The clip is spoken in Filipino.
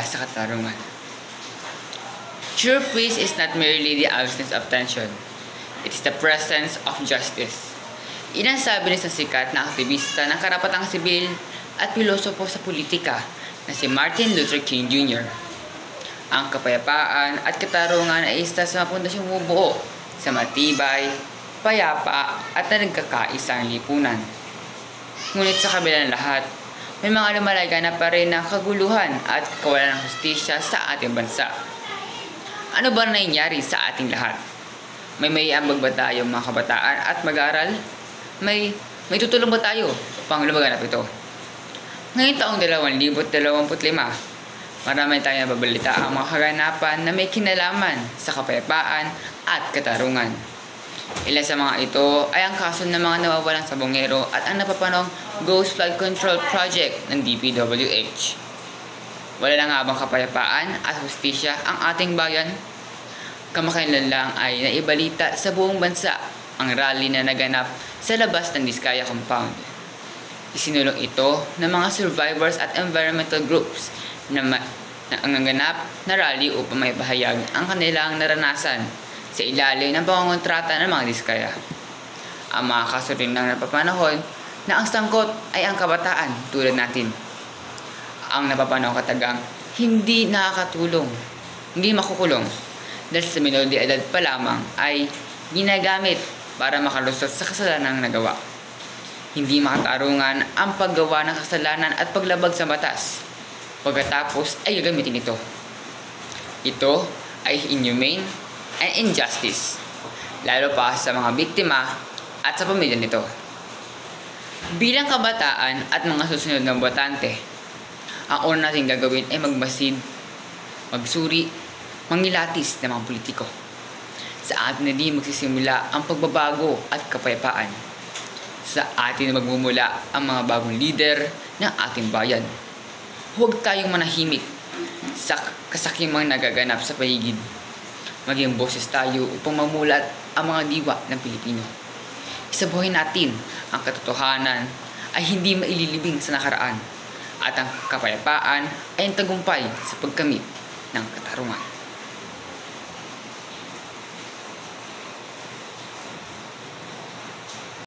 sa katarungan. True peace is not merely the absence of tension. It is the presence of justice. Iyan ang sabi sa sikat na aktivista ng karapatang sibil at pilosopo sa politika na si Martin Luther King Jr. Ang kapayapaan at katarungan ay isa sa mga pundasyong bumubuo sa matibay, payapa at nagkakaisang lipunan. Ngunit sa kabila ng lahat, may mga lumalaganap pa rin na kaguluhan at kawalan ng hustisya sa ating bansa. Ano ba nangyayari sa ating lahat? May maiambag ba tayo mga kabataan at mag-aaral? May tutulong ba tayo upang lumaganap ito? Ngayong taong 2025, marami tayong nababalita ang mga kaganapan na may kinalaman sa kapayapaan at katarungan. Ilan sa mga ito ay ang kaso ng mga nawawalang sabongero at ang napapanong Ghost Flood Control Project ng DPWH. Wala na nga bang kapayapaan at hustisya ang ating bayan? Kamakailan lang ay naibalita sa buong bansa ang rally na naganap sa labas ng Diskaya Compound. Isinulong ito ng mga survivors at environmental groups na ang naganap na rally upang may bahayag ang kanilang naranasan sa ilalim ng pangongontrata ng mga Diskaya. Ang mga kaso rin ng napapanahon na ang sangkot ay ang kabataan tulad natin. Ang napapanahon katagang hindi nakakatulong, hindi makukulong dahil sa minor de edad pa lamang ay ginagamit para makalusot sa kasalanang nagawa. Hindi makatarungan ang paggawa ng kasalanan at paglabag sa batas. Pagkatapos ay gagamitin ito. Ito ay inhumane and injustice, lalo pa sa mga biktima at sa pamilya nito. Bilang kabataan at mga susunod na botante, ang una natin gagawin ay magmasid, magsuri, mangilatis ng mga politiko. Sa atin na din magsisimula ang pagbabago at kapayapaan. Sa atin na magmumula ang mga bagong leader ng ating bayan. Huwag tayong manahimik sa kasakimang nagaganap sa paligid. Maging boses tayo upang mamulat ang mga diwa ng Pilipino. Isabuhin natin ang katotohanan ay hindi maililibing sa nakaraan at ang kapayapaan ay ang tagumpay sa pagkamit ng katarungan.